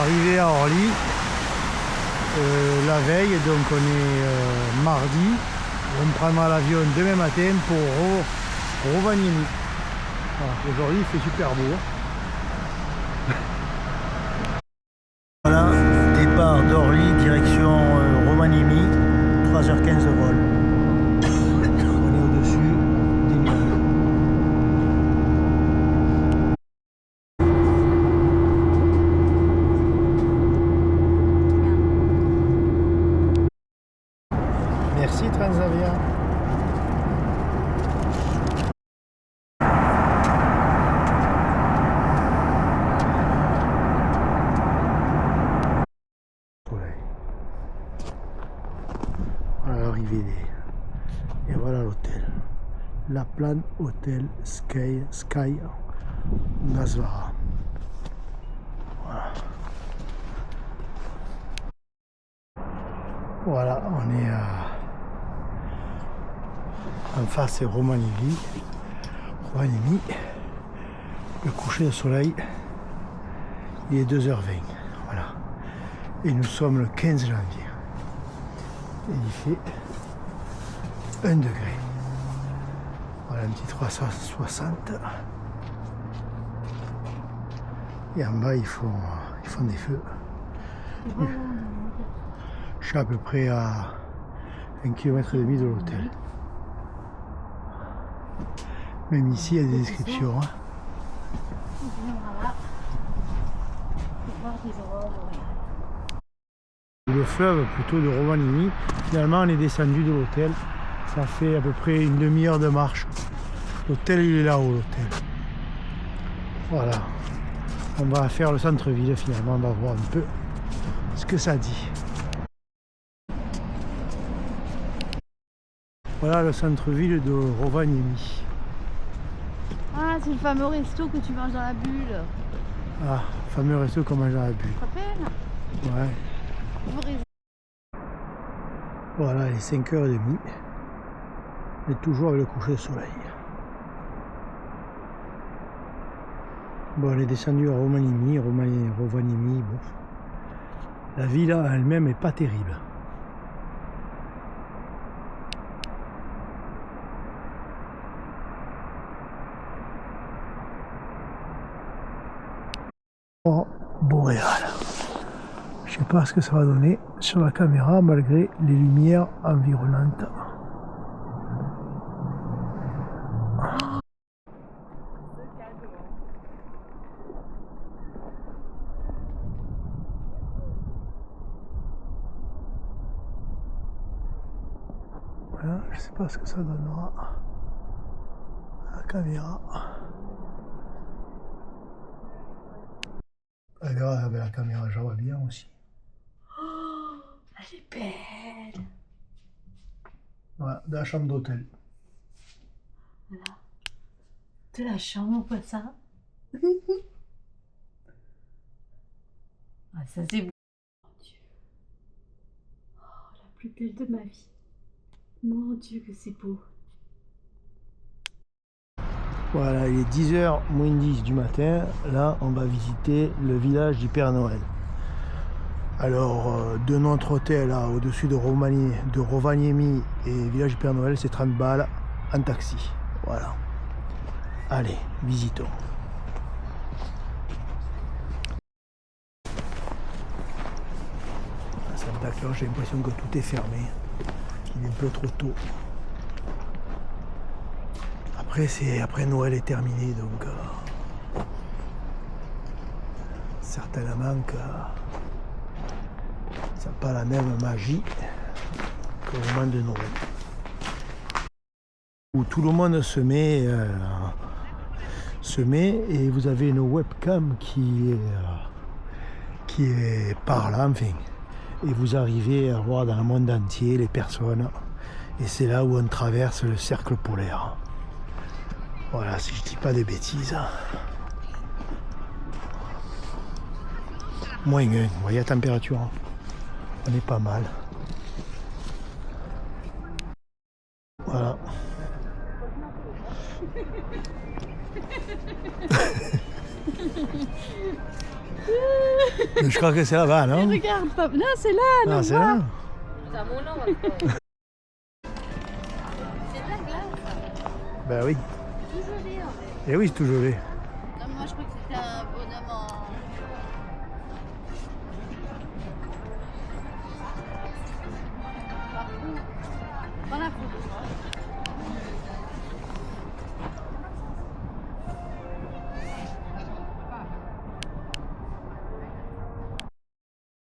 arrivé à Orly la veille, donc on est mardi. On prendra l'avion demain matin pour Rovaniemi. Voilà, aujourd'hui il fait super beau. Voilà, départ d'Orly, direction Rovaniemi, 3h15 de vol. On est au-dessus des nuages. Merci Transavia. Voilà l'arrivée et voilà l'hôtel. La Plan Hotel Sky Nasvara. Voilà. Voilà, on est en face c'est Rovaniemi. Le coucher de soleil, il est 2h20. Voilà. Et nous sommes le 15 janvier. Et il fait 1 degré. Voilà un petit 360. Et en bas ils font des feux. Je suis à peu près à 1,5 km de l'hôtel. Même ici il y a des descriptions. Hein. Le fleuve plutôt de Rovaniemi. Finalement on est descendu de l'hôtel. Ça fait à peu près une demi-heure de marche. L'hôtel il est là-haut, l'hôtel. Voilà. On va faire le centre-ville finalement, on va voir un peu ce que ça dit. Voilà le centre-ville de Rovaniemi. Ah, c'est le fameux resto que tu manges dans la bulle. Ah, le fameux resto qu'on mange dans la bulle. Tu te rappelles? Ouais. Voilà, il est 5h30. On est toujours avec le coucher de soleil. Bon, on est descendu à Rovaniemi. Bon. La ville elle-même est pas terrible. Oh, boréal. Je sais pas ce que ça va donner sur la caméra malgré les lumières environnantes. Voilà, je sais pas ce que ça donnera à la caméra. Elle verra avec la caméra, j'en vois bien aussi. Oh, elle est belle. Voilà, de la chambre d'hôtel. Voilà. De la chambre, on voit ça. Ah, ça c'est beau. Mon Dieu. Oh, la plus belle de ma vie. Mon Dieu que c'est beau. Voilà, il est 10h moins 10 du matin. Là, on va visiter le village du Père Noël. Alors, de notre hôtel au-dessus de Rovaniemi et village du Père Noël, c'est 30 balles en taxi. Voilà. Allez, visitons. Santa Claus, j'ai l'impression que tout est fermé. Il est un peu trop tôt. Après Noël est terminé, donc certainement que ça n'a pas la même magie qu'au moment de Noël. Où tout le monde se met et vous avez une webcam qui est par là, enfin. Et vous arrivez à voir dans le monde entier les personnes. Et c'est là où on traverse le cercle polaire. Voilà, si je dis pas de bêtises. -1, vous voyez la température. Hein. On est pas mal. Voilà. Je crois que c'est là-bas, non? Regarde, pas... Non, c'est là, Ah, non, c'est là. C'est à mon nom. C'est de la glace. Ben oui. Tout gelé en fait. Et oui, c'est tout gelé. Non, moi je crois que c'était un bonhomme en. Prends la photo.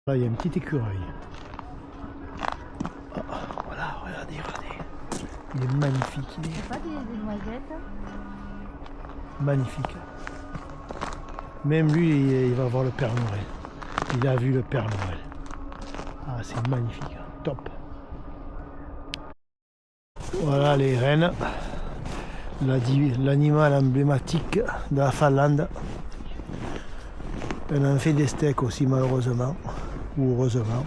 Là, il y a une petite écureuil. Oh, voilà, regardez. Il est magnifique. Il est Pas des noisettes. magnifique. Même lui, il va voir le Père Noël. Il a vu le Père Noël. Ah, c'est magnifique. Hein. Top. Voilà les rennes. L'animal emblématique de la Finlande. On en fait des steaks aussi, malheureusement. Ou heureusement.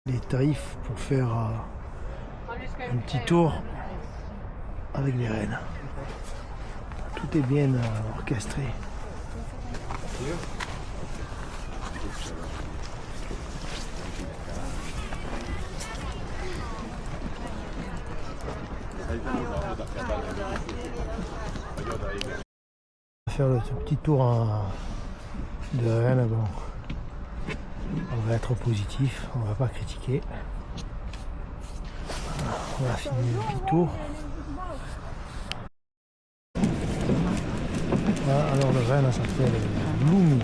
Les tarifs pour faire un petit tour avec les rennes. Tout est bien orchestré. On va faire ce petit tour de rennes. Bon. On va être positif, on va pas critiquer. On va finir le petit tour. Voilà, alors le renne s'appelle Loumou.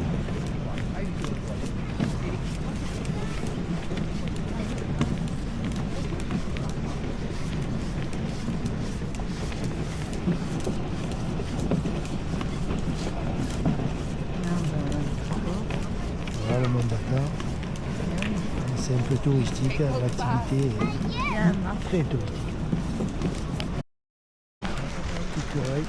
Voilà le monde Dakar. C'est un peu touristique, l'activité est très touristique. Écureuil.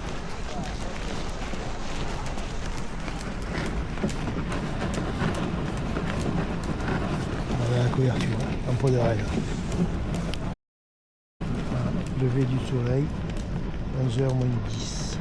Voilà la couverture, en peau de rêve. Voilà, lever du soleil, 11h moins 10.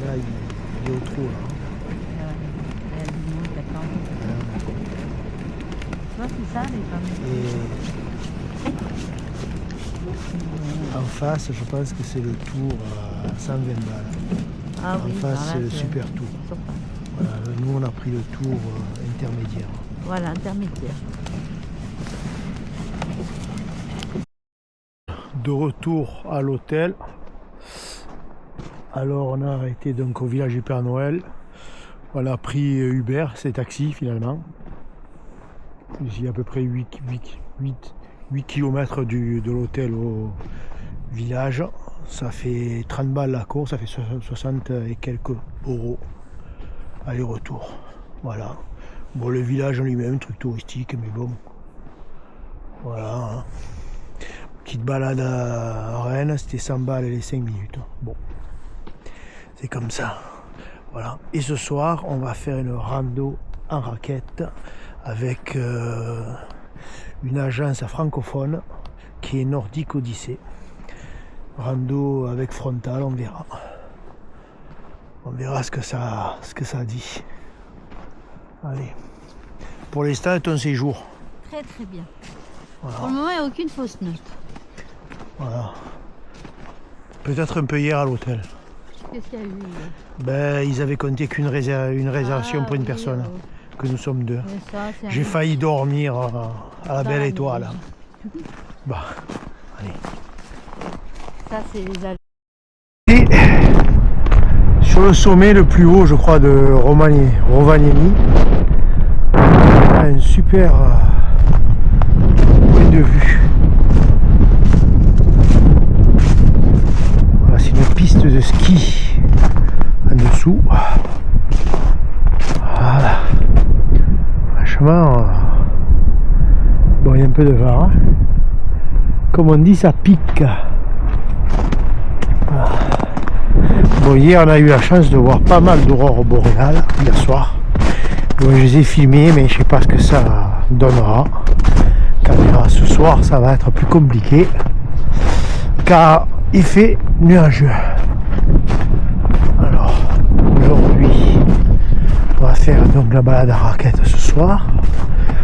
Là, il est au trou, là. C'est ça, les familles. Et en face, je pense que c'est le tour à 120 balles. Ah En oui, face, voilà, c'est le super tour. Voilà, nous, on a pris le tour intermédiaire. Voilà, intermédiaire. De retour à l'hôtel. Alors, on a arrêté donc au village du Père Noël. On a pris Uber, c'est taxi finalement. Il y a à peu près 8 km de l'hôtel au village. Ça fait 30 balles la course, ça fait 60 et quelques euros aller-retour. Voilà. Bon, le village en lui-même, truc touristique, mais bon. Voilà. Hein. Petite balade à Rennes, c'était 100 balles les 5 minutes. Bon. C'est comme ça. Voilà. Et ce soir, on va faire une rando en raquette avec une agence francophone qui est Nordic Odyssée. Rando avec frontal, on verra. On verra ce que ça dit. Allez. Pour l'instant, c'est un séjour. Très très bien. Voilà. Pour le moment, il n'y a aucune fausse note. Voilà. Peut-être un peu hier à l'hôtel. Qu'est-ce qu'il y a eu Ben, ils avaient compté qu'une réservation pour une personne. Que nous sommes deux. J'ai failli dormir à la belle étoile. Bah, allez. Ça, c'est les allées. Et sur le sommet le plus haut, je crois, de Rovaniemi, un super point de vue. Voilà, c'est une piste de ski en dessous. Voilà. Franchement, bon, il y a un peu de vent. Hein. Comme on dit, ça pique. Voilà. Bon, hier on a eu la chance de voir pas mal d'aurores boréales hier soir. Bon, je les ai filmées, mais je sais pas ce que ça donnera. Caméra, ce soir ça va être plus compliqué car il fait nuageux. Alors aujourd'hui on va faire donc la balade à raquette ce soir.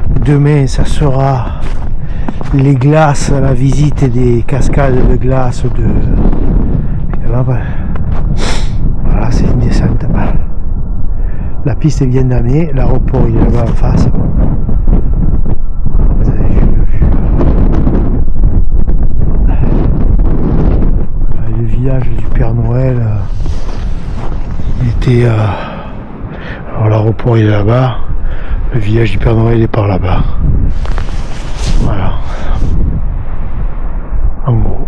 Demain ça sera les glaces, la visite des cascades de glace de voilà, c'est une descente. La piste est bien damée, l'aéroport il est là-bas en face. Vous avez vu le vue. Le village du Père Noël il était alors l'aéroport il est là-bas, le village du Père Noël est par là-bas. Voilà. En gros.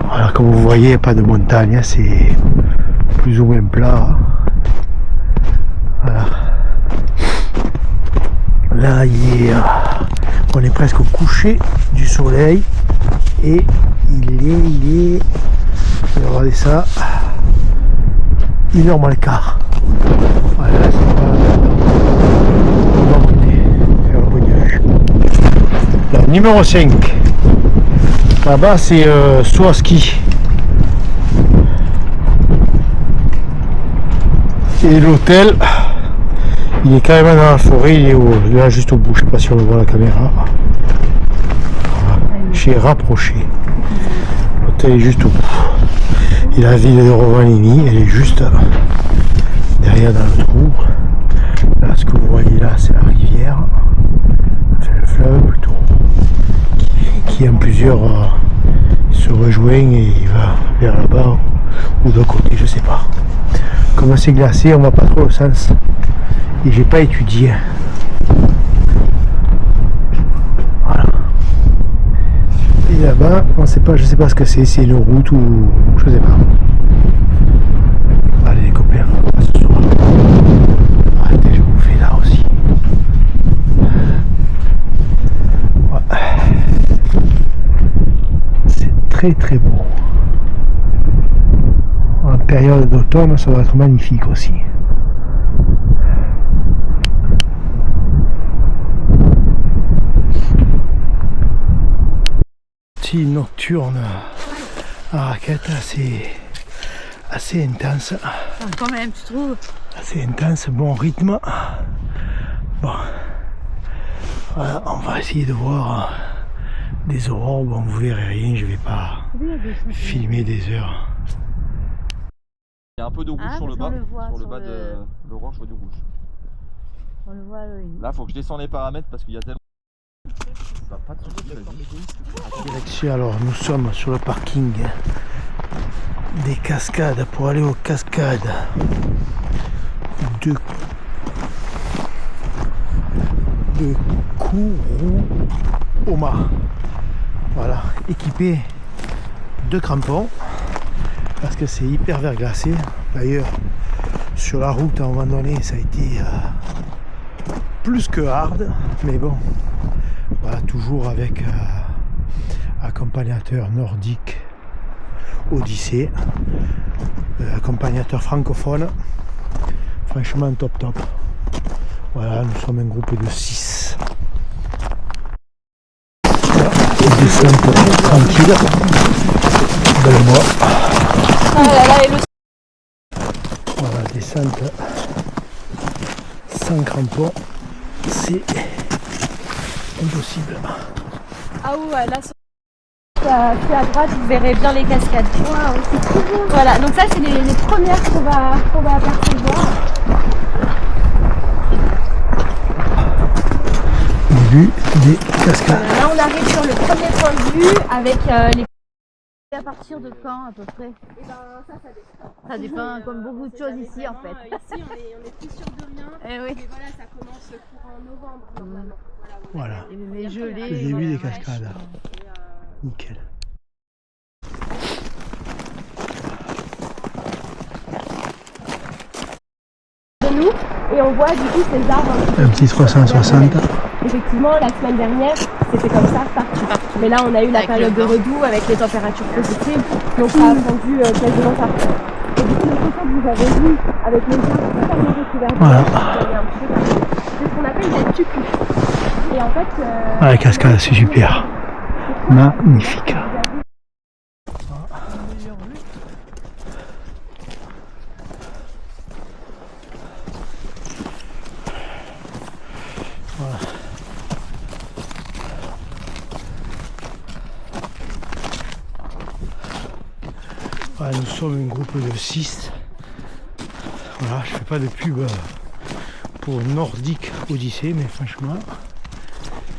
Voilà, comme vous voyez, pas de montagne, c'est plus ou moins plat. Voilà. Là, on est presque au coucher du soleil et il est, regardez ça, 1h moins le quart. Voilà, c'est pas... On va monter, faire le point de vue. La numéro 5. Là-bas c'est Soaski. Et l'hôtel, il est carrément dans la forêt, il est là juste au bout, je sais pas si on le voit à la caméra. J'ai rapproché. L'hôtel est juste au bout. Et la ville de Rovaniemi, elle est juste derrière dans le trou. Là ce que vous voyez là c'est la rivière. Enfin le fleuve plutôt. Qui en plusieurs se rejoignent et il va vers là-bas ou de côté, je sais pas. Comme c'est glacé, on va pas trop au sens et j'ai pas étudié. Voilà. Et là-bas, on sait pas, je sais pas ce que c'est une route ou je sais pas. Allez les copains, à ce soir. Arrêtez, je vous fais là aussi. Ouais. Très très beau. En période d'automne, ça va être magnifique aussi. Petit nocturne à raquette assez intense. Quand même, tu trouves? Assez intense, bon rythme. Bon. Voilà, on va essayer de voir des aurores. Bon, vous verrez rien, je vais pas filmer des heures. Il y a un peu de rouge sur le bas, de l'orange, je vois du rouge. On le voit, oui. Là, faut que je descende les paramètres parce qu'il y a tellement... Bah, pas de soucis, vas-y. Direction, alors nous sommes sur le parking des cascades pour aller aux cascades de Kuruoma. Voilà, équipé de crampons parce que c'est hyper verglacé. D'ailleurs, sur la route à un moment donné, ça a été plus que hard, mais bon, voilà, toujours avec accompagnateur nordique Odyssée, accompagnateur francophone, franchement top. Voilà, nous sommes un groupe de 6. Descente tranquille. Belle-moi. Voilà, descente sans crampons, c'est impossible. Ah ouais, là, puis à droite, vous verrez bien les cascades. Waouh, c'est trop beau. Voilà, donc ça, c'est les premières qu'on va apercevoir. Début des cascades. Voilà, là, on arrive sur le premier point de vue avec les... À partir de quand à peu près? Et ben ça dépend. Ça dépend comme beaucoup de choses ici en fait. Ici on est plus sûr de rien. Eh oui. Mais voilà, ça commence courant novembre normalement. Voilà. Les gelées. Le début des voilà. cascades. Nickel. De nous et on voit du coup ces arbres. Un petit 360. effectivement, la semaine dernière, c'était comme ça partout. Mais là, on a eu la période de redoux avec les températures positives, donc ça a fondu quasiment partout. Et du coup, le photo que vous avez vu avec les arbres totalement recouverts de neige, c'est ce qu'on appelle la tucu. Et en fait, la cascade, c'est super. Magnifique. Voilà. Voilà, nous sommes un groupe de 6. Voilà, je fais pas de pub pour Nordic Odyssey, mais franchement,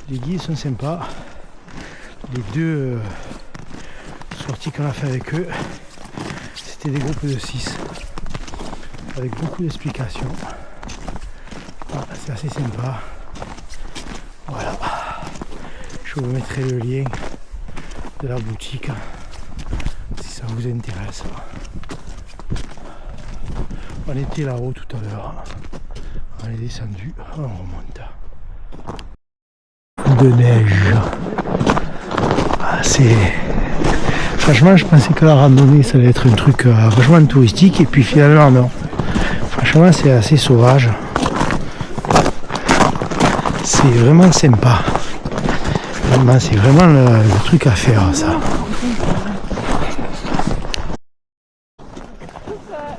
les guides sont sympas. Les deux sorties qu'on a fait avec eux, c'était des groupes de 6 avec beaucoup d'explications. Voilà, c'est assez sympa. Voilà, je vous mettrai le lien de la boutique si ça vous intéresse. On était là-haut tout à l'heure, on est descendu, on remonte. De neige. Franchement, je pensais que la randonnée ça allait être un truc vachement touristique, et puis finalement non. Franchement, c'est assez sauvage. C'est vraiment sympa. Vraiment, c'est vraiment le truc à faire, ça.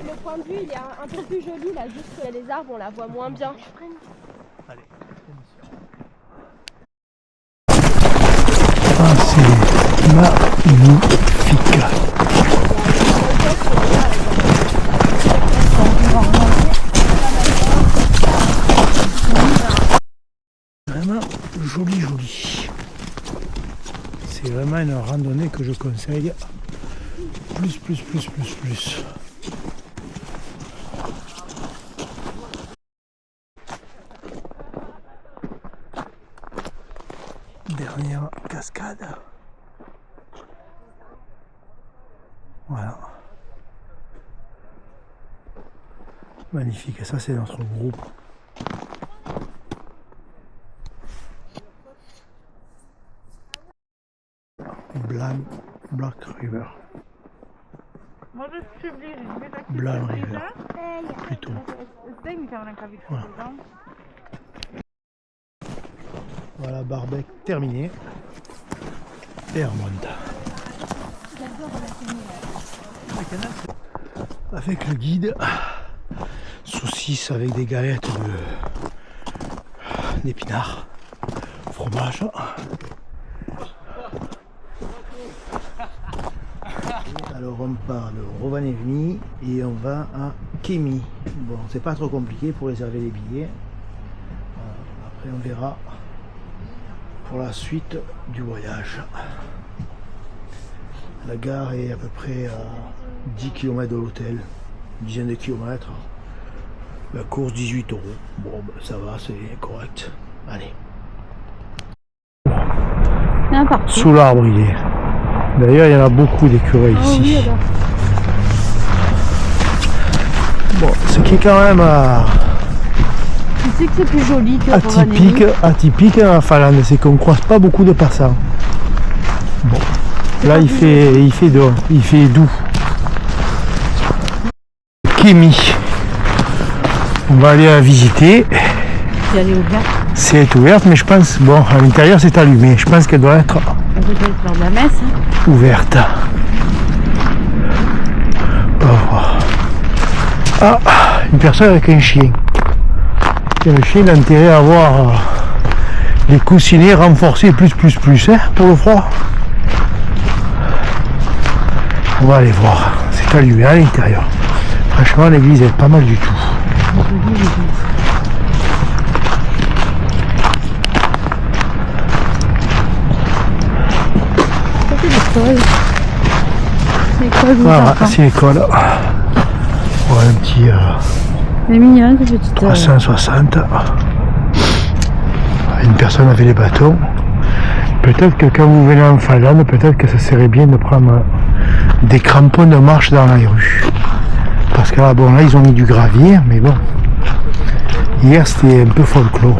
le point de vue il est un peu plus joli là, juste que les arbres on la voit moins bien. Allez. Ah, c'est magnifique. Vraiment joli. C'est vraiment une randonnée que je conseille. Plus. Dernière cascade. Voilà. Magnifique. Et ça, c'est notre groupe. Black River. Black River. Plutôt. Voilà. Voilà, barbecue terminé. Et on remonte. Avec le guide, saucisses avec des galettes d'épinards, fromage. Alors on part de Rovaniemi et on va à Kemi. Bon, c'est pas trop compliqué pour réserver les billets. Après on verra pour la suite du voyage. La gare est à peu près à 10 km de l'hôtel, une dizaine de kilomètres. La course 18 €. Bon, ben, ça va, c'est correct. Allez. Sous l'arbre il est. D'ailleurs il y en a beaucoup d'écureuils ici. Oui, bon, ce qui est quand même Tu sais que c'est plus joli que atypique en Finlande, c'est qu'on ne croise pas beaucoup de passants. Bon, là il fait doux. Kemi. On va aller la visiter. Elle est ouverte. C'est ouverte, mais je pense, bon, à l'intérieur c'est allumé. Je pense qu'elle doit être lors de la messe. ouverte. Oh. Ah, une personne avec un chien. Et le chien a intérêt à avoir les coussinets renforcés plus, hein, pour le froid. On va aller voir. C'est allumé à l'intérieur. Franchement, l'église est pas mal du tout. Voilà, c'est l'école. Ouais, un petit Elle est mignonne cette petite. 360. Une personne avait les bâtons. Peut-être que quand vous venez en Finlande, peut-être que ça serait bien de prendre des crampons de marche dans la rue. Parce que là, bon, là ils ont mis du gravier, mais bon. Hier c'était un peu folklore.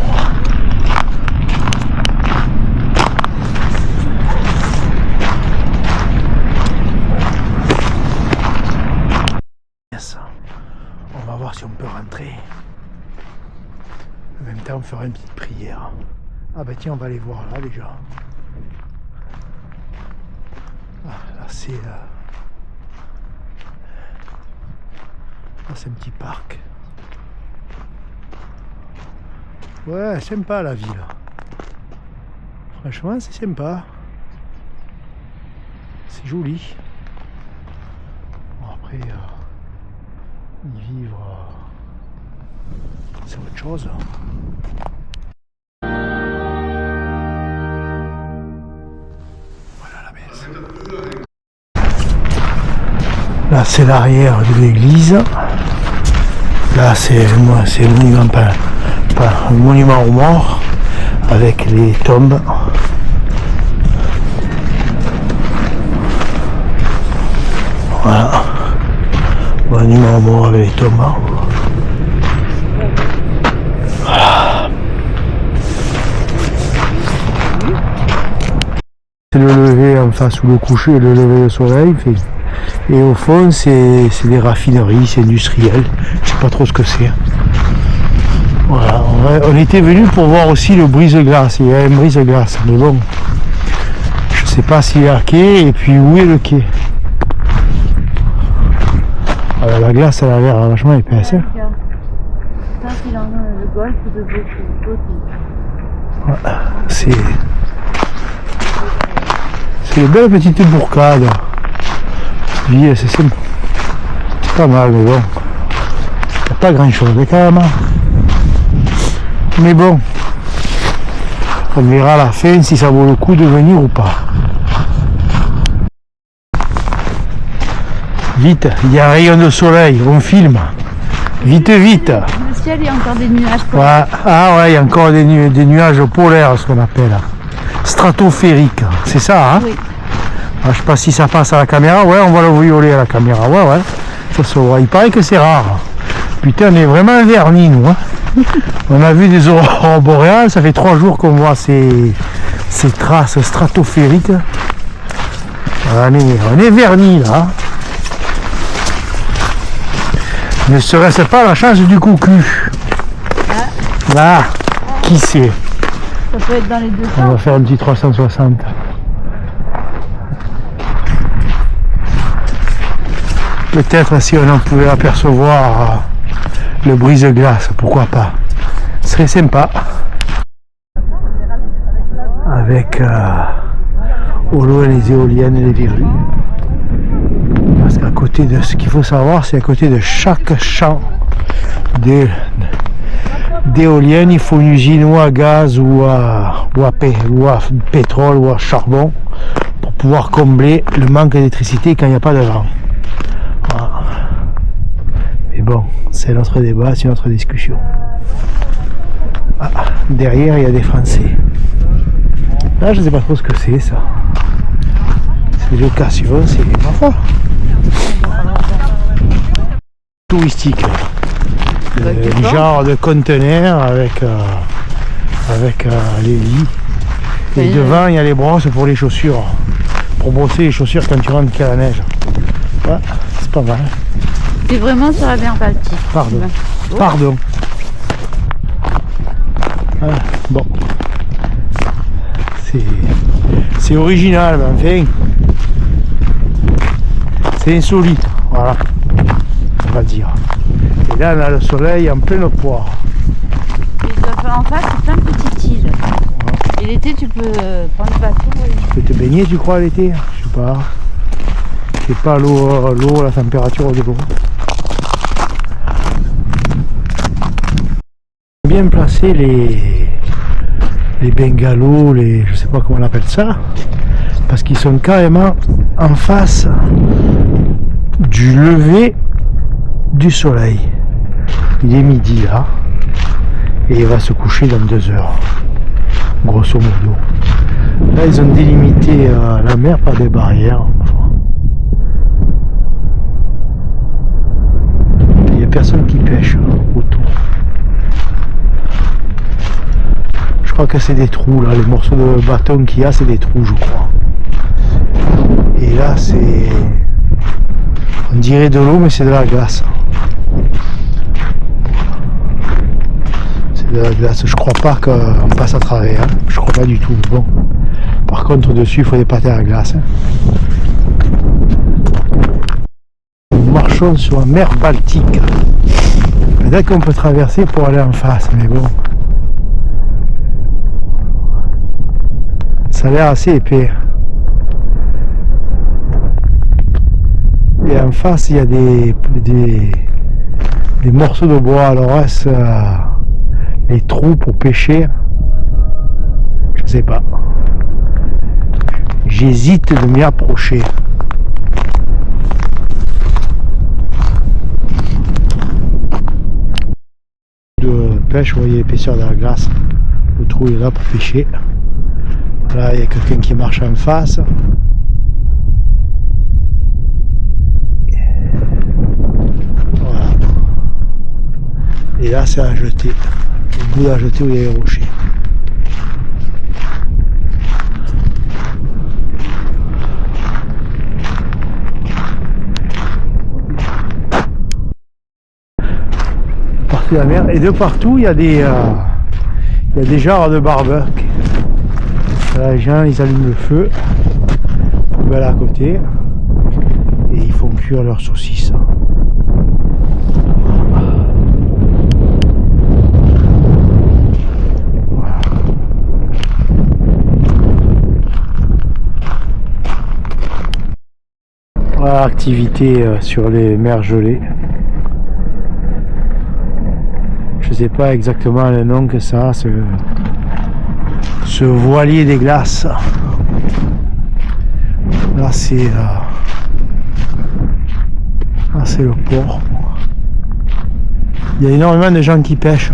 fera une petite prière. Ah bah tiens, on va aller voir là déjà. Ah, là c'est un petit parc. Ouais, sympa la ville. Franchement, c'est sympa. C'est joli. Bon, après, y vivre, c'est autre chose. Voilà la messe. Là, c'est l'arrière de l'église. Là, c'est le monument, pas le monument aux morts, avec les tombes. Voilà. Monument aux morts avec les tombes. Voilà. C'est le lever en face ou le coucher, le lever du soleil. Et au fond, c'est des raffineries, c'est industriel. Je sais pas trop ce que c'est. Voilà, on était venu pour voir aussi le brise-glace. Il y a un brise-glace, mais bon, je sais pas s'il y a un quai et puis où est le quai. Alors, la glace, elle a l'air vachement épaisse. Hein. Le golfe de Voilà, c'est une belle petite bourgade. Oui, c'est pas mal, mais bon, il n'y a pas grand chose quand même. Mais bon, on verra à la fin si ça vaut le coup de venir ou pas. Vite, il y a un rayon de soleil, on filme. Vite, vite. Le ciel, il y a encore des nuages. Ouais. Ah ouais, il y a encore des nuages polaires, ce qu'on appelle. Stratosphériques, c'est ça, hein? Oui. Ah, je sais pas si ça passe à la caméra. Ouais, on va le violer à la caméra. Ouais, ça se voit. Il paraît que c'est rare. Putain, on est vraiment vernis, nous. Hein. On a vu des aurores boréales. Ça fait 3 jours qu'on voit ces traces stratosphériques. On est vernis, là. Ne serait-ce pas la chance du cocu? Là, qui sait? Ça peut être dans les deux On sens. va faire un petit 360. Peut-être si on en pouvait apercevoir le brise-glace, pourquoi pas. Ce serait sympa. Avec au loin les éoliennes et les verrues. Parce qu'à côté de ce qu'il faut savoir, c'est à côté de chaque champ d'éoliennes, il faut une usine ou à gaz ou à pétrole ou à charbon pour pouvoir combler le manque d'électricité quand il n'y a pas de vent. Voilà. Mais bon, c'est notre débat, c'est notre discussion. Ah, derrière, il y a des Français. Là, je ne sais pas trop ce que c'est, ça. C'est des locations, c'est ma foi. Touristique, là. Genre de conteneur avec les lits. Et devant, il y a les brosses pour les chaussures. Pour brosser les chaussures quand tu rentres qu'il y a la neige. Ouais, c'est pas mal. C'est vraiment sur la mer Baltique. Pardon. Oh. Pardon. Ah, bon. C'est original, mais enfin. C'est insolite. Voilà. On va dire. Et là, on a le soleil en plein poire. Et en face, c'est plein de petites îles. Ouais. Et l'été, tu peux prendre le bateau. Tu peux te baigner, tu crois, l'été? Je sais pas. C'est pas l'eau, la température de l'eau. Bien placer les bungalows, je sais pas comment on appelle ça, parce qu'ils sont carrément en face du lever du soleil. Il est midi là, et il va se coucher dans 2 heures, grosso modo. Là, ils ont délimité la mer par des barrières. Il n'y a personne qui pêche autour. Je crois que c'est des trous là, les morceaux de bâton qu'il y a, c'est des trous, je crois. Et là, on dirait de l'eau, mais c'est de la glace. C'est de la glace. Je crois pas qu'on passe à travers. Hein. Je crois pas du tout. Bon. Par contre, dessus, il faut des patins à glace. Hein. Nous marchons sur la mer Baltique. Peut-être qu'on peut traverser pour aller en face, mais bon. Ça a l'air assez épais. Et en face, il y a des morceaux de bois. Alors est-ce les trous pour pêcher? Je sais pas. J'hésite de m'y approcher. De pêche, vous voyez l'épaisseur de la glace. Le trou est là pour pêcher. Là, il y a quelqu'un qui marche en face. Voilà. Et là, c'est à jeter. Au bout de la jetée où il y a les rochers. Partout la mer. Et de partout, il y a des genres de barbecue. Là, les gens, ils allument le feu. Poubelle à côté. Et ils font cuire leurs saucisses. Voilà, activité sur les mers gelées. Je sais pas exactement le nom que ça a, ce voilier des glaces. Là c'est le port. Il y a énormément de gens qui pêchent.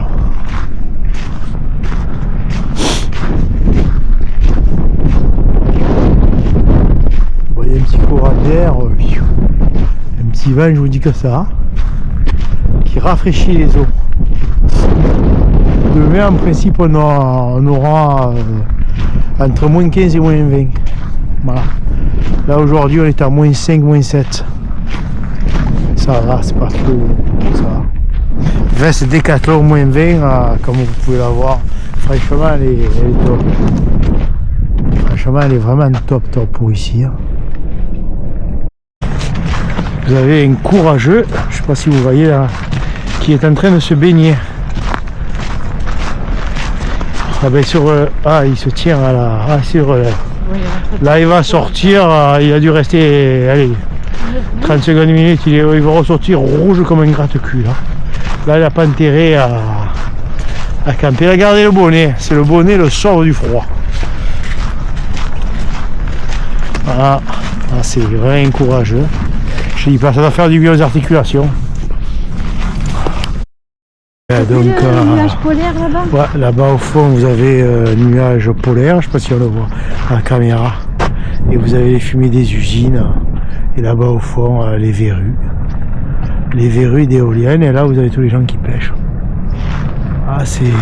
Bon, il y a un petit courant d'air, un petit vent, je vous dis que ça, qui rafraîchit les eaux. Demain, en principe, on aura entre moins 15 et moins 20. Voilà. Là, aujourd'hui, on est à moins 5, moins 7. Ça va, c'est pas trop. Ça va. Veste Décathlon moins 20, comme vous pouvez la voir. Franchement, elle est top. Franchement, elle est vraiment top pour ici. Hein. Vous avez un courageux, je sais pas si vous voyez là, qui est en train de se baigner. Ah ben il se tient à la... Ah, sur, là il va sortir, il a dû rester, allez, 30 secondes, minutes, il va ressortir rouge comme un gratte-cul. Là il n'a pas intérêt à camper. Regardez le bonnet, c'est le bonnet, le sort du froid. Voilà, c'est vraiment courageux. Je dis pas, ça va faire du bien aux articulations. Donc, le nuage polaire là-bas. Ouais, là-bas au fond vous avez un nuage polaire, je sais pas si on le voit à la caméra. Et vous avez les fumées des usines. Et là-bas au fond les verrues. Les verrues d'éoliennes. Et là vous avez tous les gens qui pêchent. Ah c'est...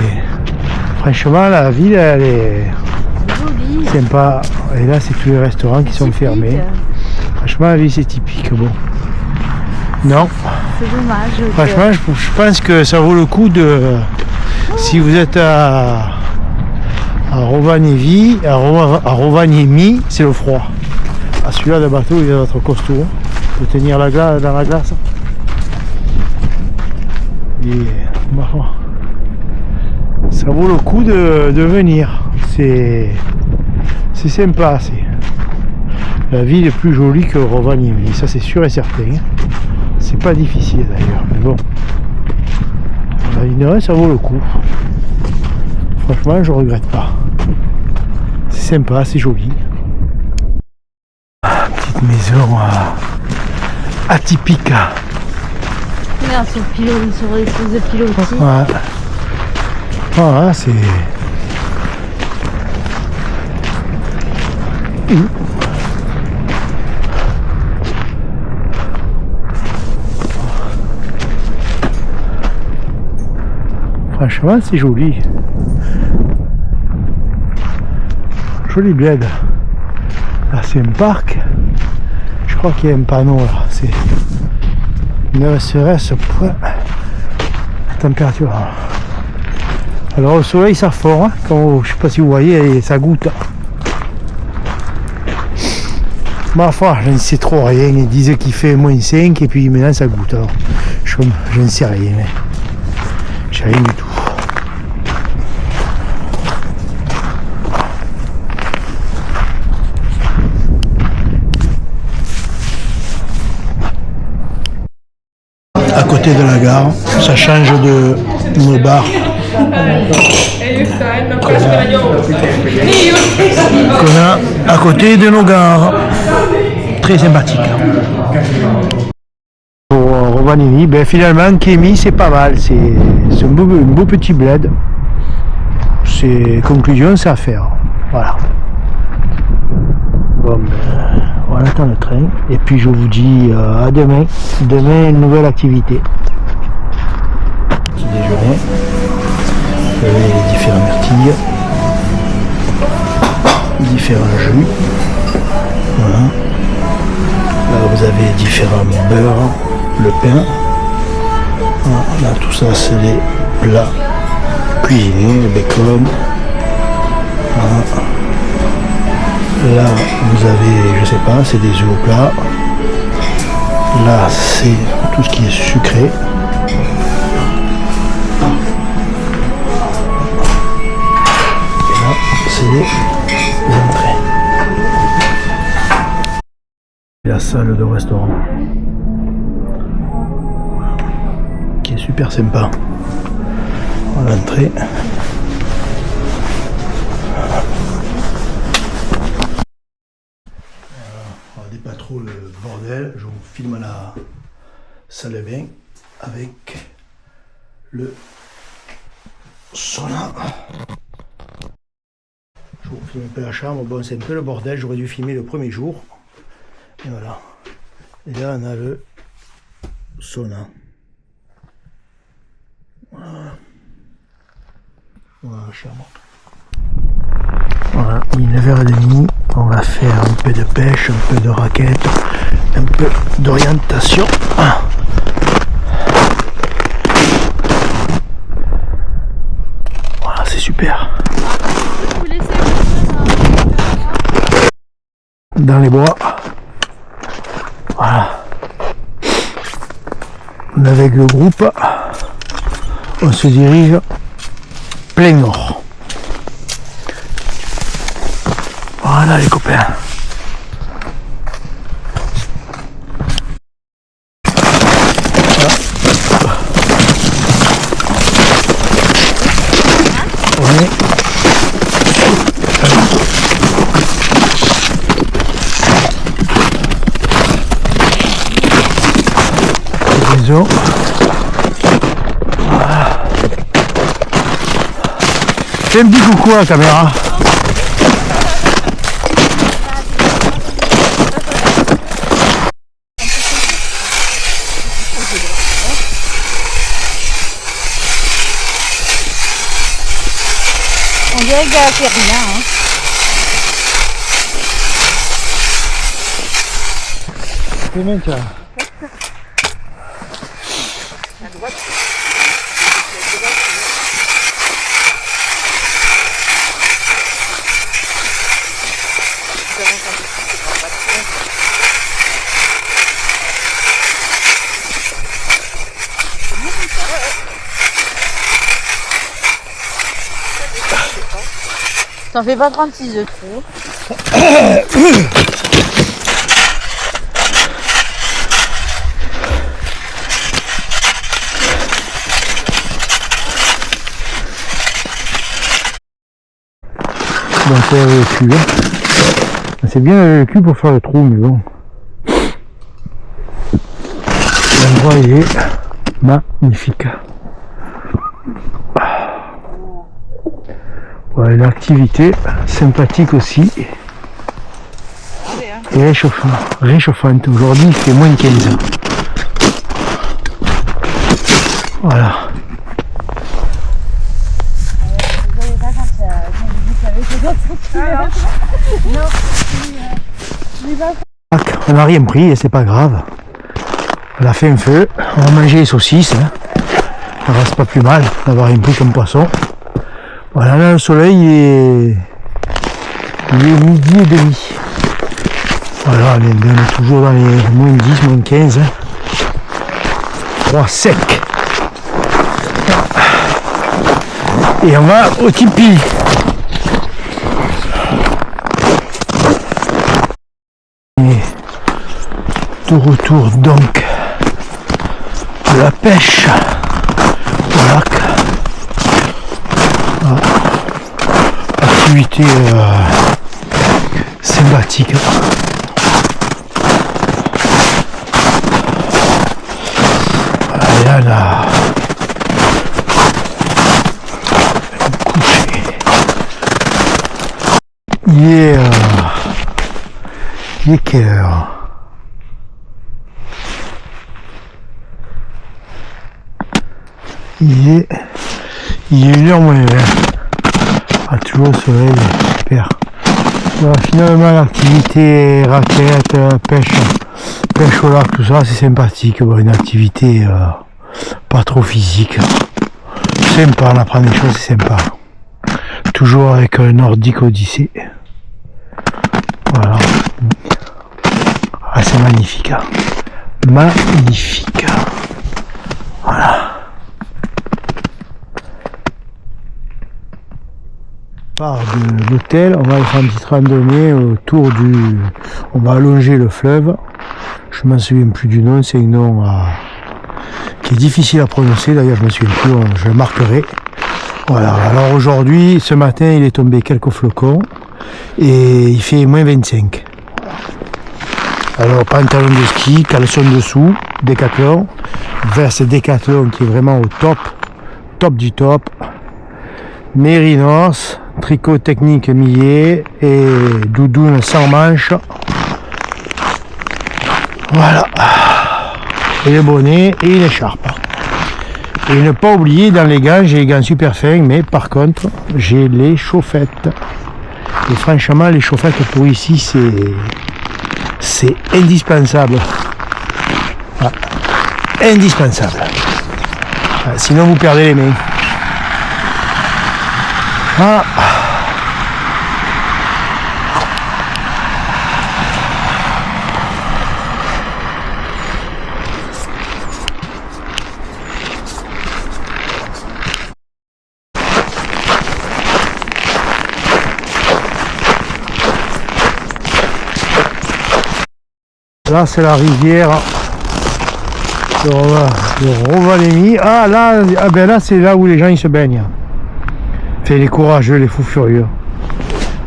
Franchement la ville elle est sympa. Et là c'est tous les restaurants qui sont fermés. Franchement la ville c'est typique. Bon. Non. C'est dommage. Franchement, je pense que ça vaut le coup de... Si vous êtes à Rovaniemi, c'est le froid. À celui-là, le bateau, il va être costaud. Il peut tenir la glace, dans la glace. Et, ça vaut le coup de venir. C'est sympa. La ville est plus jolie que Rovaniemi, ça c'est sûr et certain. C'est pas difficile d'ailleurs, mais bon. Ça vaut le coup. Franchement, je regrette pas. C'est sympa, c'est joli. Petite maison atypique. Regarde sur les choses de pilotis. Ouais. Voilà, c'est... Franchement, c'est joli. Joli bled. Là, c'est un parc. Je crois qu'il y a un panneau là. C'est ne serait-ce point la température. Alors le soleil ça fort, hein, quand, je sais pas si vous voyez, ça goutte. Ma foi, je ne sais trop rien, ils disaient qu'il fait moins 5 et puis maintenant ça goutte. Alors je ne sais rien, mais je sais rien du tout. À côté de la gare, ça change de nos bars qu'on a à côté de nos gares. Très sympathique. Pour Rovaniemi, ben finalement Kémy c'est pas mal, c'est un beau petit bled. C'est conclusion, c'est à faire. Voilà. Bon, ben, on attend le train et puis je vous dis à demain. Demain une nouvelle activité. Petit déjeuner. Vous avez les différentes myrtilles, différents jus. Voilà. Là vous avez différents beurres, le pain. Voilà, là tout ça c'est les plats cuisinés, le bacon. Voilà. Là vous avez, je sais pas, c'est des œufs au plat. Là c'est tout ce qui est sucré. C'est les entrées. Et la salle de restaurant qui est super sympa. À l'entrée. Regardez pas trop le bordel, je vous filme la salle de bain avec le sauna. Je vous filme un peu la chambre, bon c'est un peu le bordel, j'aurais dû filmer le premier jour. Et voilà. Et là on a le sauna. Voilà. Voilà la chambre. Voilà, il est 9h30, on va faire un peu de pêche, un peu de raquette, un peu d'orientation. Voilà, c'est super. Dans les bois. Voilà. Avec le groupe, on se dirige plein nord. Voilà les copains. Ouais. Voilà. Fais un petit coucou à la caméra. On dirait qu'il n'y a fait rien. Hein. C'est bien, tiens. T'en fais pas 36 de trop. Donc c'est le cul. C'est bien le cul pour faire le trou, mais bon. L'endroit il est magnifique. Voilà, une activité sympathique aussi. Et réchauffante. Aujourd'hui il fait moins 15. Voilà. On n'a rien pris et c'est pas grave. On a fait un feu, on va manger les saucisses. Hein. Ça reste pas plus mal d'avoir rien pris comme poisson. Voilà, là le soleil il est midi et demi. Voilà, on est toujours dans les moins 10, moins 15. Froid sec. Et on va au tipi. Et de retour donc de la pêche au lac. Voilà. Activité sympathique. Voilà, là. Il est quelle heure? Il est 1h moins 20. Ah, toujours le soleil, super. Voilà, finalement l'activité raquette, pêche au lac, tout ça c'est sympathique. Bon, une activité pas trop physique. Sympa, on apprend des choses, c'est sympa. Toujours avec un Nordic Odyssey. Voilà. Ah, c'est magnifique. Hein. Magnifique. Voilà. Part de l'hôtel, on va faire une petite randonnée autour du... On va allonger le fleuve. Je ne m'en souviens plus du nom, c'est un nom qui est difficile à prononcer, d'ailleurs je me souviens plus, je le marquerai. Voilà, alors aujourd'hui, ce matin, il est tombé quelques flocons et il fait moins 25. Alors pantalon de ski, caleçon dessous, Décathlon, veste Décathlon qui est vraiment au top du top, mérinos, tricot technique Millet et doudoune sans manches. Voilà. Et le bonnet et une écharpe. Et ne pas oublier, dans les gants, j'ai les gants super fins, mais par contre, j'ai les chaufferettes. Et franchement, les chaufferettes pour ici, c'est indispensable. Voilà. Indispensable. Voilà. Sinon, vous perdez les mains. Voilà. Là c'est la rivière de Rovaniemi. Ah là, ben là c'est là où les gens ils se baignent. C'est les courageux, les fous furieux.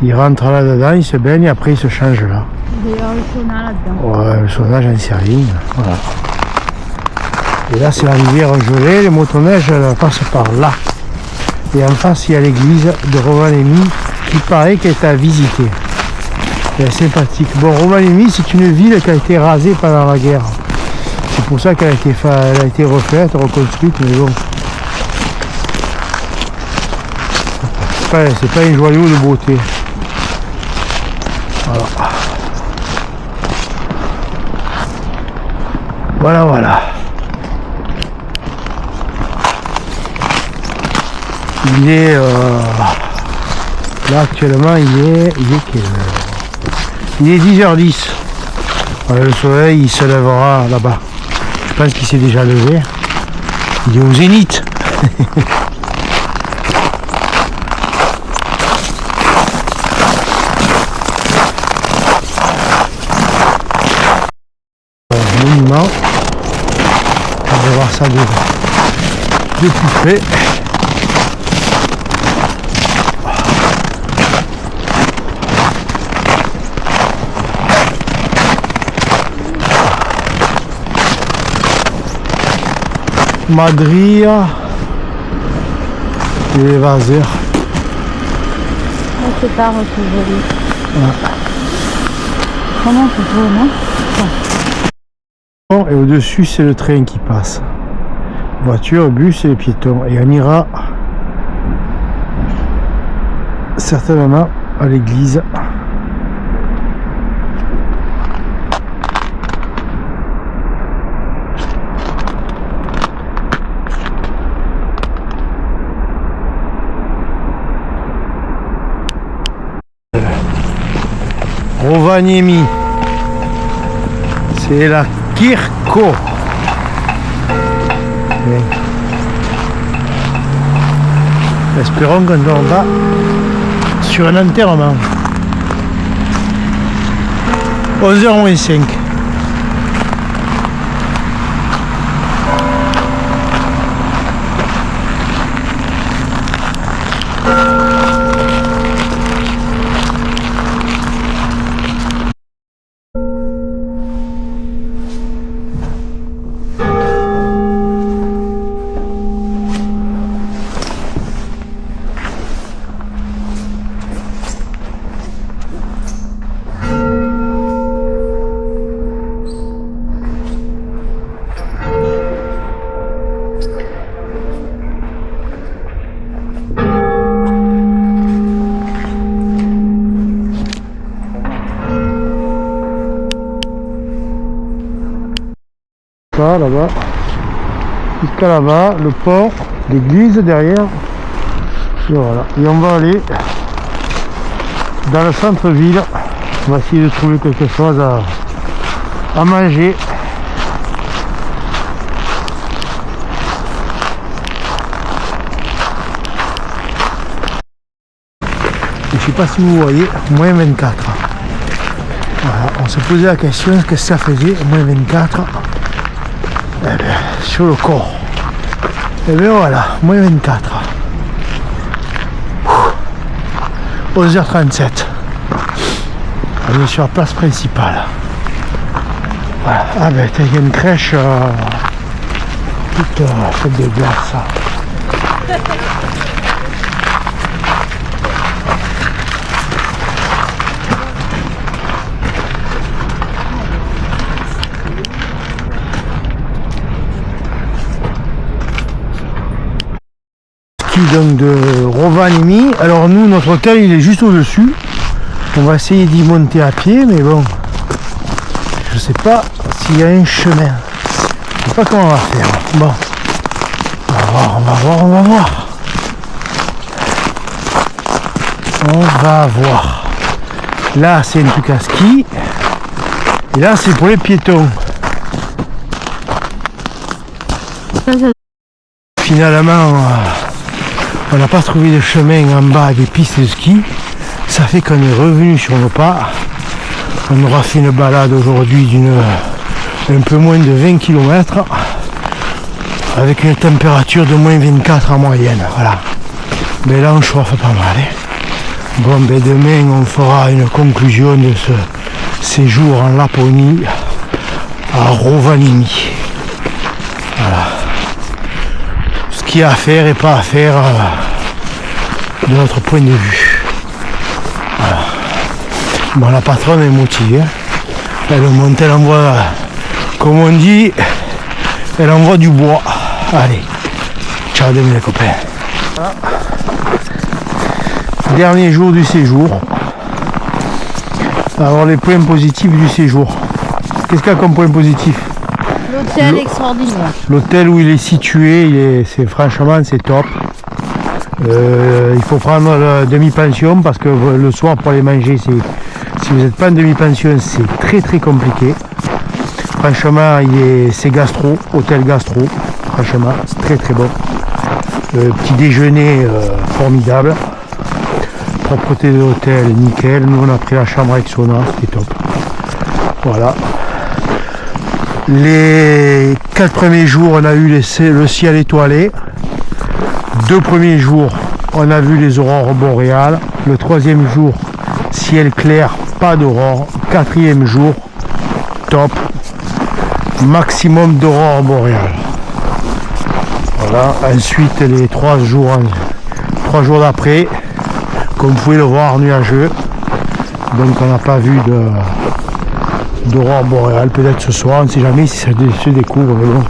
Ils rentrent là-dedans, ils se baignent, après ils se changent là. D'ailleurs le sauna là-dedans. Ouais, le sauna j'en sais rien. Voilà. Et là c'est la rivière gelée, les motoneiges passent par là. Et en face il y a l'église de Rovaniemi qui paraît qu'elle est à visiter. C'est sympathique. Bon, Rovaniemi, c'est une ville qui a été rasée pendant la guerre. C'est pour ça qu'elle a été refaite, reconstruite, mais bon. C'est pas un joyau de beauté. Voilà. Voilà. Il est là actuellement il est quelle heure? Il est 10h10. Voilà, le soleil il se lèvera là-bas. Je pense qu'il s'est déjà levé. Il est au zénith. Monument. On va voir ça de plus près. Madria et les vaseurs. C'est pas retrouvé. Ouais. Comment tu trouves, non? Et au-dessus, c'est le train qui passe. Voiture, bus et les piétons. Et on ira certainement à l'église. Rovaniemi. C'est la Kirkko. Bien. Espérons qu'on va sur un enterrement. 11h-5. Là-bas, jusqu'à là-bas, le pont, l'église derrière, et voilà. Et on va aller dans le centre-ville. On va essayer de trouver quelque chose à manger. Et je sais pas si vous voyez, moins 24. Voilà, on se posait la question, qu'est-ce que ça faisait, moins 24. Eh bien, sur le corps. Et bien voilà, moins 24. 11h37. On est sur la place principale. Voilà. Ah ben il y a une crèche toute faite de glace. Donc de Rovaniemi. Alors nous, notre hôtel il est juste au dessus. On va essayer d'y monter à pied, mais bon, je sais pas s'il y a un chemin. Je sais pas comment on va faire. Bon, on va voir. On va voir. Là c'est un truc à ski. Et là c'est pour les piétons. Finalement on n'a pas trouvé de chemin en bas des pistes de ski. Ça fait qu'on est revenu sur nos pas. On aura fait une balade aujourd'hui d'un peu moins de 20 km avec une température de moins 24 en moyenne. Voilà. Mais là on chauffe pas mal. Hein. Bon, ben demain on fera une conclusion de ce séjour en Laponie à Rovaniemi. Voilà. Ce qu'il y a à faire et pas à faire de notre point de vue. Voilà. Bon, la patronne est motivée. Elle monte, elle envoie, comme on dit, elle envoie du bois. Allez, ciao demain les copains. Voilà. Dernier jour du séjour. Alors les points positifs du séjour. Qu'est-ce qu'il y a comme point positif? L'hôtel extraordinaire. L'hôtel où il est situé, franchement c'est top. Il faut prendre la demi-pension parce que le soir pour aller manger, si vous n'êtes pas en demi-pension, c'est très très compliqué. Franchement, c'est gastro, hôtel gastro. Franchement, c'est très très bon. Petit déjeuner formidable. Propreté de l'hôtel, nickel. Nous on a pris la chambre avec sauna, c'était top. Voilà. Les 4 premiers jours, on a eu le ciel étoilé. 2 premiers jours, on a vu les aurores boréales. Le 3e jour, ciel clair, pas d'aurore. 4e jour, top. Maximum d'aurore boréale. Voilà. Ensuite, les 3 jours d'après, comme vous pouvez le voir, nuageux. Donc on n'a pas vu d'aurore boréale. Peut-être ce soir, on ne sait jamais si ça se découvre. Mais bon.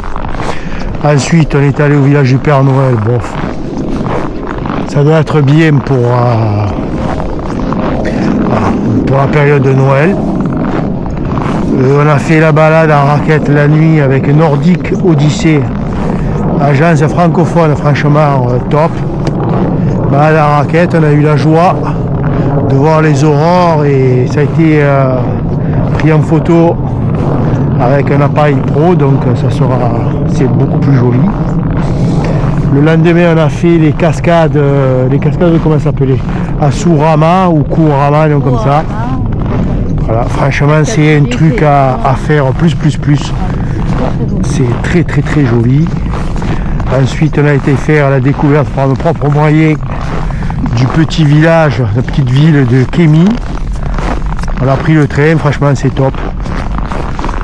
Ensuite, on est allé au village du Père Noël. Bon, ça doit être bien pour la période de Noël. On a fait la balade en raquette la nuit avec Nordic Odyssée, agence francophone, franchement top. Balade en raquette, on a eu la joie de voir les aurores, et ça a été pris en photo avec un appareil pro, donc c'est beaucoup plus joli. Le lendemain, on a fait les cascades comment ça s'appelait, Asurama ou Kurama, donc comme ça. Voilà, franchement, c'est un truc à faire plus. C'est très très très joli. Ensuite, on a été faire la découverte par nos propres moyens du petit village, la petite ville de Kémy. On a pris le train, franchement, c'est top.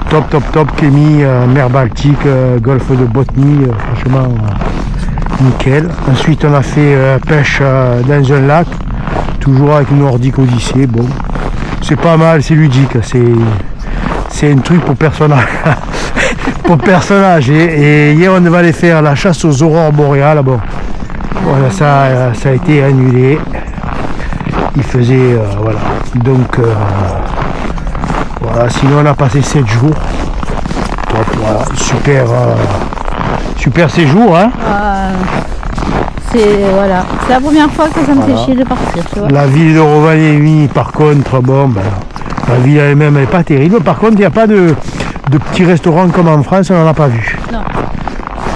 Top, Kémy, mer Baltique, golfe de Botnie, franchement, nickel. Ensuite, on a fait pêche dans un lac, toujours avec une Nordic Odyssey. Bon, c'est pas mal, c'est ludique, c'est un truc pour personnage. Pour personnage. Et hier, on devait aller faire la chasse aux aurores boréales. Bon, voilà, ça a été annulé. Il faisait, voilà. Donc, voilà. Sinon, on a passé 7 jours. Donc, voilà, super séjour, hein. C'est la première fois que ça me fait chier de partir, tu vois. La ville de Rovaniemi, par contre, bon, ben, la ville elle-même n'est pas terrible. Par contre, il n'y a pas de petits restaurants comme en France, on n'en a pas vu. Non.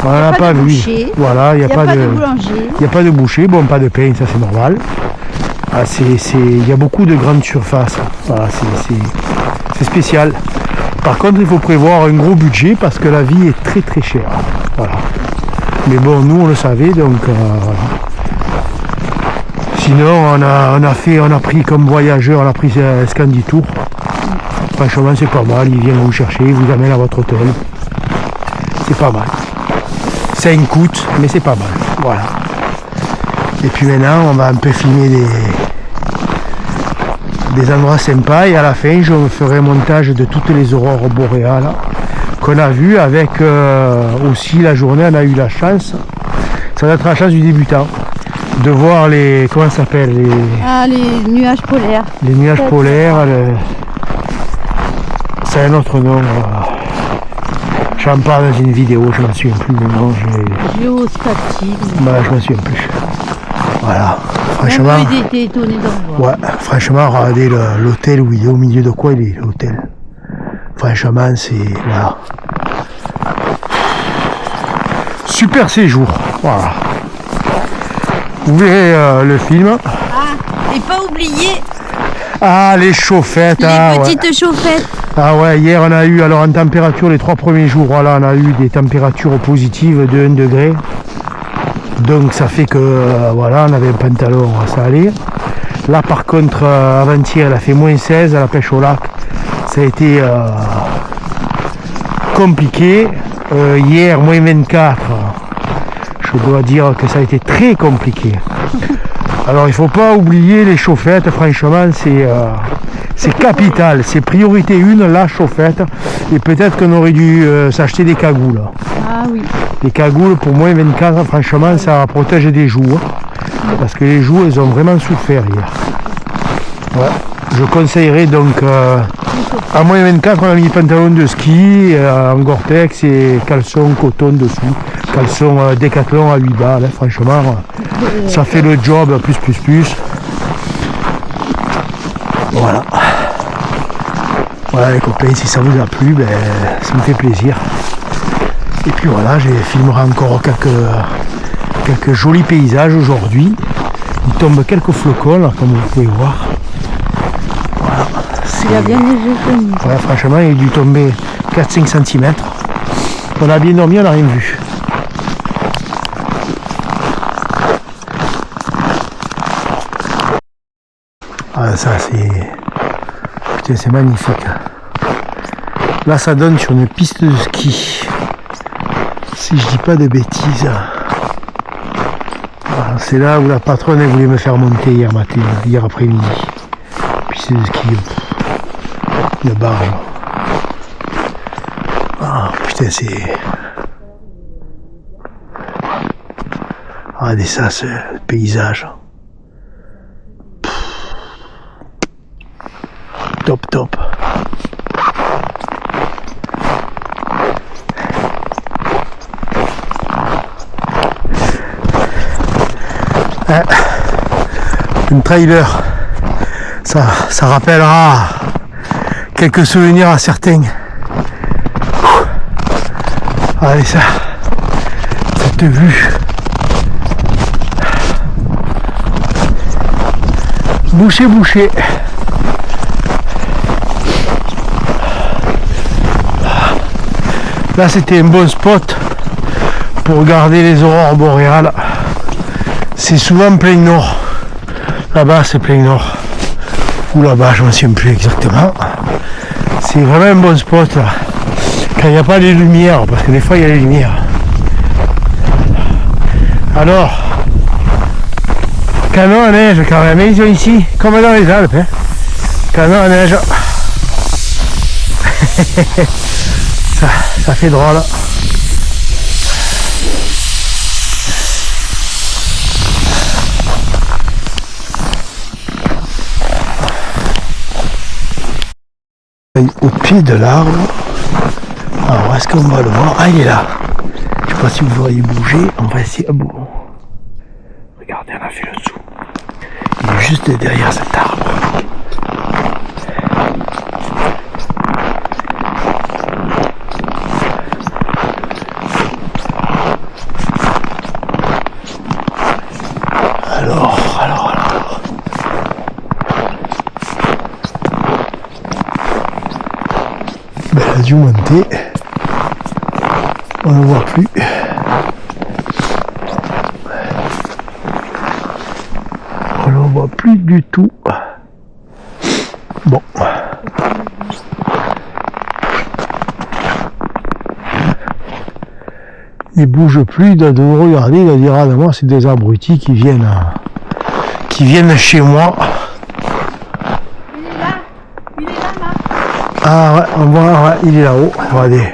On n'en a pas vu. Boucher. Voilà, il n'y a pas de boulanger. Il n'y a pas de boucher, bon, pas de pain, ça c'est normal. Il y a beaucoup de grandes surfaces. Voilà, c'est spécial. Par contre, il faut prévoir un gros budget parce que la vie est très très chère. Voilà. Mais bon, nous on le savait, donc voilà. Sinon, on a pris comme voyageur, on a pris Scandi Tour. Franchement, c'est pas mal, il vient vous chercher, il vous amène à votre hôtel. C'est pas mal. Ça coûte, mais c'est pas mal. Voilà. Et puis maintenant, on va un peu filmer des endroits sympas, et à la fin, je ferai un montage de toutes les aurores boréales qu'on a vues, avec aussi la journée, on a eu la chance, ça va être la chance du débutant, de voir comment ça s'appelle, les nuages polaires. Les nuages polaires, c'est un autre nom. J'en parle dans une vidéo, je m'en souviens plus maintenant. Géostatique. Bah, je m'en souviens plus. Voilà. Franchement. Même été étonné d'en voir. Ouais, franchement, regardez l'hôtel où il est, au milieu de quoi il est, l'hôtel. Franchement, c'est. Voilà. Super séjour. Voilà. Vous verrez le film. Ah, et pas oublier. Ah, les chauffettes. Les petites chauffettes. Ah ouais, hier on a eu, alors en température, les 3 premiers jours, voilà, on a eu des températures positives de 1 degré. Donc ça fait que, voilà, on avait un pantalon, ça allait. Là par contre, avant-hier, elle a fait moins 16 à la pêche au lac. Ça a été compliqué. Hier, moins 24. Je dois dire que ça a été très compliqué. Alors il ne faut pas oublier les chauffettes, franchement, c'est capital, c'est priorité 1, la chauffette, et peut-être qu'on aurait dû s'acheter des cagoules. Ah oui. Les cagoules pour moins 24, franchement, ça protège des joues, parce que les joues, elles ont vraiment souffert hier. Ouais. Je conseillerais donc, à moins 24, on a mis pantalon de ski, en Gore-Tex et caleçon coton dessous, caleçon Décathlon à 8 balles, hein, franchement, ça fait le job plus. Voilà. Voilà les copains, si ça vous a plu, ben, ça me fait plaisir. Et puis voilà, je filmerai encore quelques jolis paysages aujourd'hui. Il tombe quelques flocons là, comme vous pouvez voir. Voilà. Il a bien neigé. Ouais, franchement, il a dû tomber 4-5 cm. On a bien dormi, on n'a rien vu. Ah, ça c'est... Putain, c'est magnifique. Là, ça donne sur une piste de ski. Si je dis pas de bêtises. Voilà, c'est là où la patronne elle voulait me faire monter hier après-midi. Piste de ski. Une barge. Ah, putain, c'est... Regardez ça, ce paysage. Top. Un trailer Ça rappellera quelques souvenirs à certains. Allez, cette vue. Bouché. Là, c'était un bon spot pour regarder les aurores boréales. C'est souvent plein nord. Là-bas, c'est plein nord. Ou là-bas, je ne me souviens plus exactement. C'est vraiment un bon spot là. Quand il n'y a pas les lumières, parce que des fois il y a les lumières. Alors, canon à neige quand même, ils sont ici, comme dans les Alpes. Hein. Canon à neige. ça fait drôle. Au pied de l'arbre. Alors, est-ce qu'on va le voir? Ah, il est là. Je sais pas si vous voyez bouger. On va essayer. Ah bon. Regardez, on a fait le dessous. Il est juste derrière cet arbre. Alors. Ben, elle a dû monter. On ne voit plus. On ne voit plus du tout. Bon. Il bouge plus, de nous regarder, il va dire ah moi c'est des abrutis qui viennent chez moi. Il est là, Marc. Ah ouais, on voit, ouais, il est là-haut. Regardez.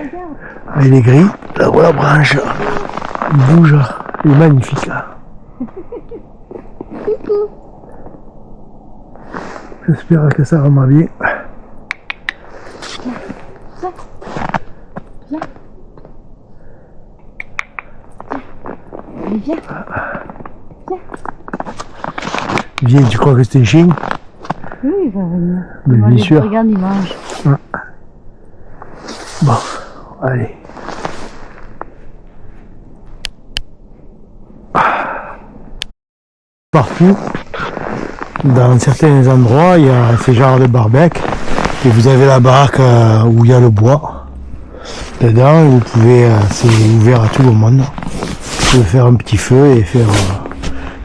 Il est gris. Là-haut la branche. Il bouge. Il est magnifique là. Coucou. J'espère que ça va bien. Viens. Viens, tu crois que c'est un chien? Oui, il va venir. Mais bien sûr. Regarde, il mange. Ouais. Bon, allez. Partout, dans certains endroits, il y a ce genre de barbecue. Et vous avez la baraque où il y a le bois dedans. Et vous pouvez, c'est ouvert à tout le monde. Vous pouvez faire un petit feu et faire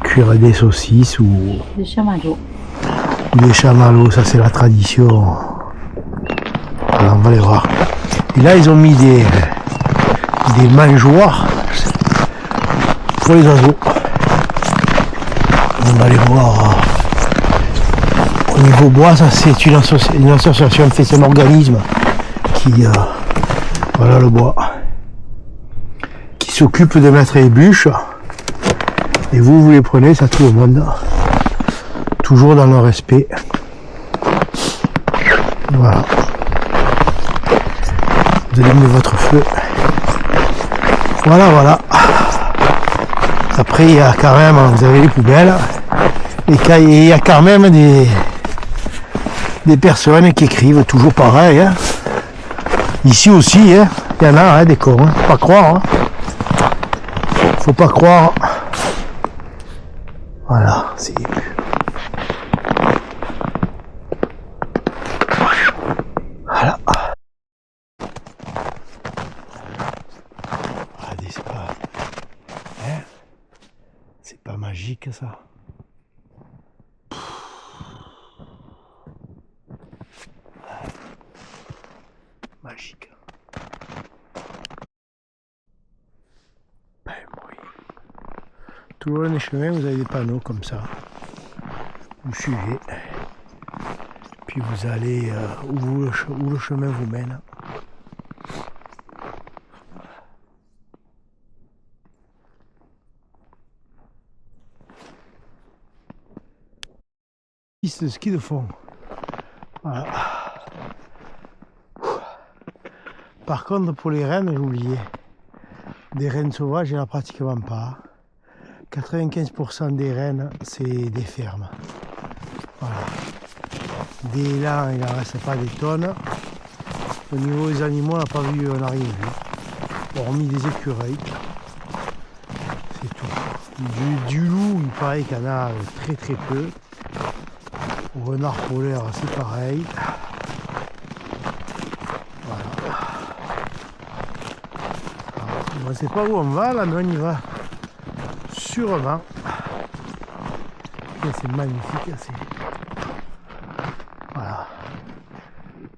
cuire des saucisses ou Des chamallows. des chamallows. Ça, c'est la tradition. Alors, on va les voir. Et là, ils ont mis des mangeoires pour les oiseaux. On va aller voir. Au niveau bois, ça c'est une association, c'est un organisme qui, voilà le bois, qui s'occupe de mettre les bûches. Et vous les prenez, ça tout le monde. Toujours dans le respect. Voilà. Vous allez mettre votre feu. Voilà. Après, il y a quand même, vous avez les poubelles. Et il y a quand même des personnes qui écrivent toujours pareil. Hein. Ici aussi, hein, il y en a des cons. Hein. Faut pas croire. Hein. Faut pas croire. Voilà, c'est... Voilà. C'est pas... Hein? C'est pas magique ça. Magique. Ben oui. Tout le long des chemins, vous avez des panneaux comme ça. Vous suivez. Puis vous allez où le chemin vous mène. Piste de ski de fond. Voilà. Par contre, pour les rennes, j'ai oublié. Des rennes sauvages, il n'y en a pratiquement pas. 95% des rennes, c'est des fermes. Voilà. Des élans, il n'en reste pas des tonnes. Au niveau des animaux, on n'a pas vu, on n'a rien vu. Hormis des écureuils. C'est tout. Du loup, il paraît qu'il y en a très très peu. Au renard polaire, c'est pareil. Voilà. On ne sait pas où on va là, mais on y va sûrement. Et c'est magnifique. Voilà.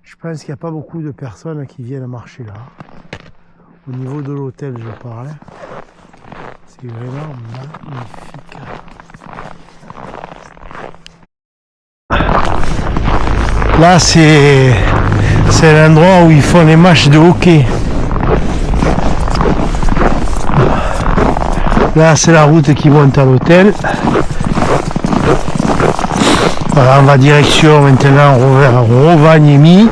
Je pense qu'il n'y a pas beaucoup de personnes qui viennent marcher là. Au niveau de l'hôtel, je parle. C'est vraiment magnifique. Là, c'est l'endroit où ils font les matchs de hockey. Là, c'est la route qui monte à l'hôtel. Voilà, on va direction maintenant vers Rovaniemi.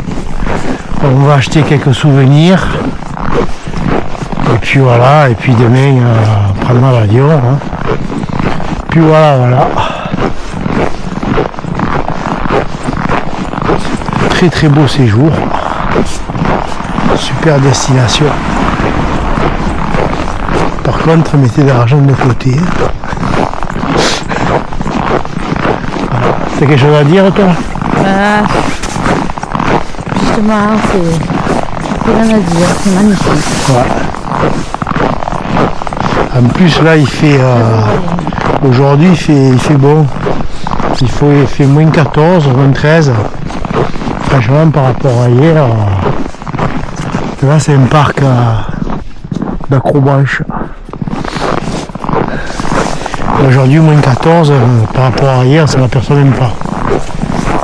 On va acheter quelques souvenirs. Et puis voilà, et puis demain, on prendra l'avion. Hein. Puis voilà. Très très beau séjour. Super destination. Par contre, mettez de l'argent de côté. T'as quelque chose à dire, toi? Justement, c'est rien à dire, c'est magnifique. Ouais. En plus, là, il fait... aujourd'hui, il fait bon. Il fait moins 14, moins 13. Franchement, par rapport à hier, là, c'est un parc d'acrobranche. Aujourd'hui, moins 14, par rapport à hier, ça m'aperçoit même pas.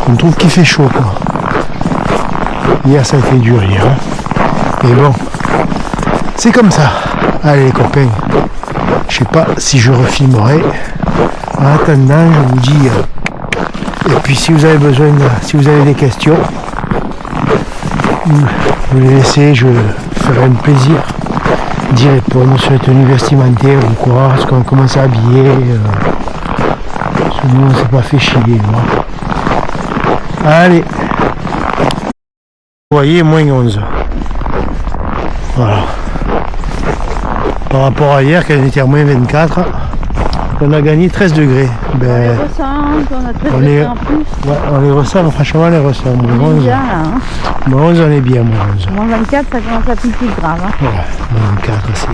On trouve qu'il fait chaud, quoi. Hier, ça a été dur, hier. Hein. Mais bon, c'est comme ça. Allez, les copains, je sais pas si je refilmerai. En attendant, je vous dis... et puis, si vous avez besoin, si vous avez des questions, vous les laissez, je ferai un plaisir d'y répondre sur les tenues vestimentaires ou quoi, est-ce qu'on commence à habiller, nous on s'est pas fait chier, moi. Allez, vous voyez, moins 11. Voilà. Par rapport à hier, quand on était à moins 24, on a gagné 13 degrés. Ben, on les ressent, on a 13 degrés en plus. Ouais, on les ressent, franchement on les ressent. Moins 11, bien, là, hein. Moins 11, on est bien, moins 11. Moins 24, ça commence à plus grave. Hein. Ouais, moins 24, c'est...